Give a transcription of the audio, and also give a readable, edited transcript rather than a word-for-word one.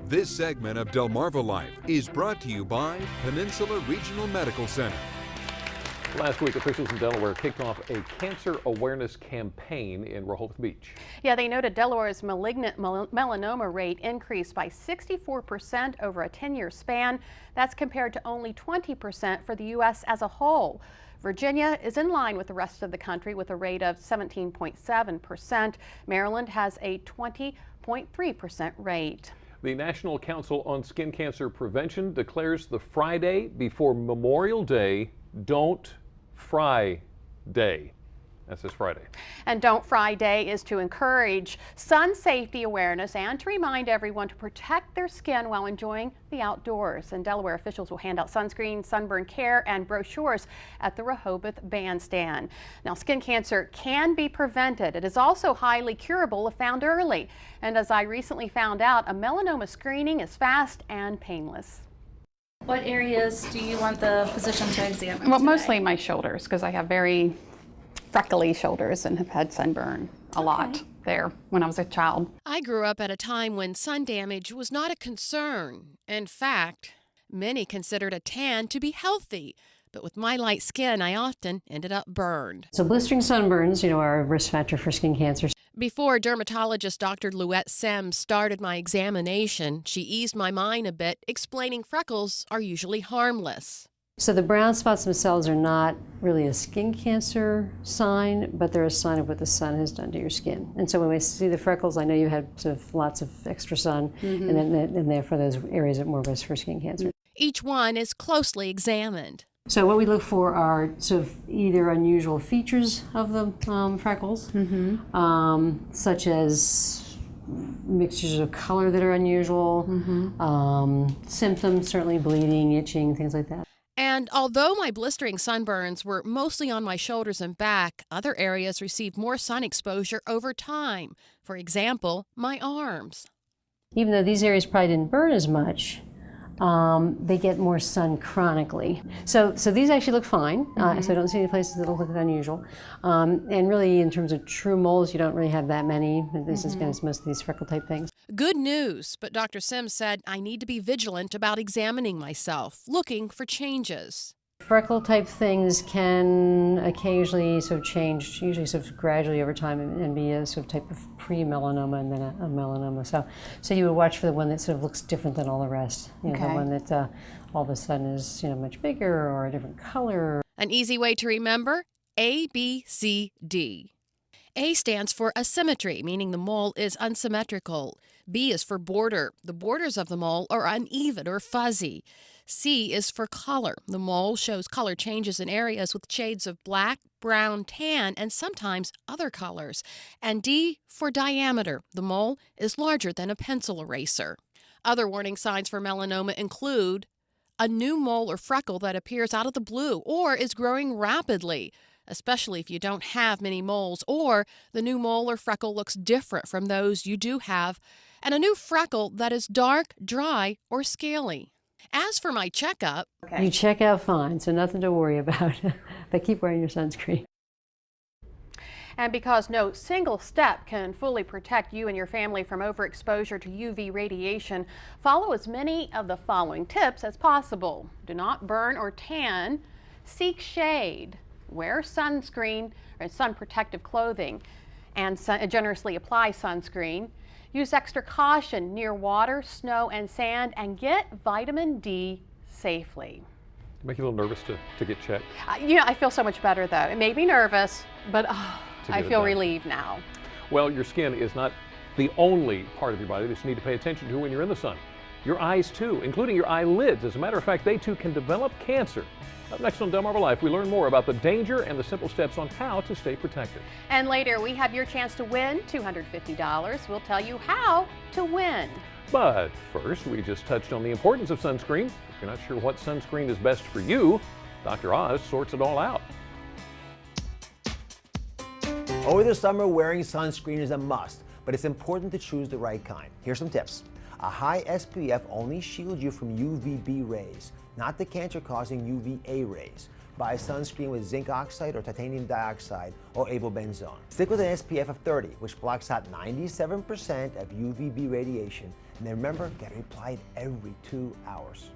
This segment of Delmarva Life is brought to you by Peninsula Regional Medical Center. Last week, officials in Delaware kicked off a cancer awareness campaign in Rehoboth Beach. Yeah, they noted Delaware's malignant melanoma rate increased by 64% over a 10-year span. That's compared to only 20% for the U.S. as a whole. Virginia is in line with the rest of the country with a rate of 17.7%. Maryland has a 20.3% rate. The National Council on Skin Cancer Prevention declares the Friday before Memorial Day Don't Fry Day. That's this Friday. And Don't Fry Day is to encourage sun safety awareness and to remind everyone to protect their skin while enjoying the outdoors. And Delaware officials will hand out sunscreen, sunburn care, and brochures at the Rehoboth Bandstand. Now, skin cancer can be prevented. It is also highly curable if found early. And as I recently found out, a melanoma screening is fast and painless. What areas do you want the physician to examine? Well, today? mostly my shoulders, because I have very freckly shoulders and have had sunburn a lot there when I was a child. I grew up at a time when sun damage was not a concern. In fact, many considered a tan to be healthy. But with my light skin, I often ended up burned. So blistering sunburns, are a risk factor for skin cancer. Before dermatologist Dr. Louette Sims started my examination, she eased my mind a bit, explaining freckles are usually harmless. So the brown spots themselves are not really a skin cancer sign, but they're a sign of what the sun has done to your skin. And so when we see the freckles, I know you had sort of lots of extra sun, and therefore those areas at more risk for skin cancer. Each one is closely examined. So what we look for are sort of either unusual features of the freckles, such as mixtures of color that are unusual, symptoms, certainly bleeding, itching, things like that. And although my blistering sunburns were mostly on my shoulders and back, other areas received more sun exposure over time. For example, my arms. Even though these areas probably didn't burn as much, they get more sun chronically. So these actually look fine. So I don't see any places that look unusual. And really, in terms of true moles, you don't really have that many. This is most of these freckle type things. Good news, but Dr. Sims said I need to be vigilant about examining myself, looking for changes. Freckle type things can occasionally sort of change, usually sort of gradually over time, and be a sort of type of pre-melanoma and then a melanoma. So you would watch for the one that sort of looks different than all the rest. The one that all of a sudden is much bigger or a different color. An easy way to remember: A, B, C, D. A stands for asymmetry, meaning the mole is unsymmetrical. B is for border. The borders of the mole are uneven or fuzzy. C is for color. The mole shows color changes in areas with shades of black, brown, tan, and sometimes other colors. And D for diameter. The mole is larger than a pencil eraser. Other warning signs for melanoma include a new mole or freckle that appears out of the blue or is growing rapidly, especially if you don't have many moles, or the new mole or freckle looks different from those you do have, and a new freckle that is dark, dry, or scaly. As for my checkup, You check out fine, so nothing to worry about, but keep wearing your sunscreen. And because no single step can fully protect you and your family from overexposure to UV radiation, follow as many of the following tips as possible. Do not burn or tan. Seek shade. Wear sunscreen or sun protective clothing, and generously apply sunscreen. Use extra caution near water, snow, and sand, and get vitamin D safely. Make you a little nervous to get checked? I feel so much better though. It made me nervous, but I feel relieved now. Well, your skin is not the only part of your body that you need to pay attention to when you're in the sun. Your eyes too, including your eyelids. As a matter of fact, they too can develop cancer. Up next on Delmarva Life, we learn more about the danger and the simple steps on how to stay protected. And later, we have your chance to win $250. We'll tell you how to win. But first, we just touched on the importance of sunscreen. If you're not sure what sunscreen is best for you, Dr. Oz sorts it all out. Over the summer, wearing sunscreen is a must, but it's important to choose the right kind. Here's some tips. A high SPF only shields you from UVB rays, not the cancer-causing UVA rays. buy sunscreen with zinc oxide or titanium dioxide or avobenzone. Stick with an SPF of 30, which blocks out 97% of UVB radiation. And then remember, get it applied every 2 hours.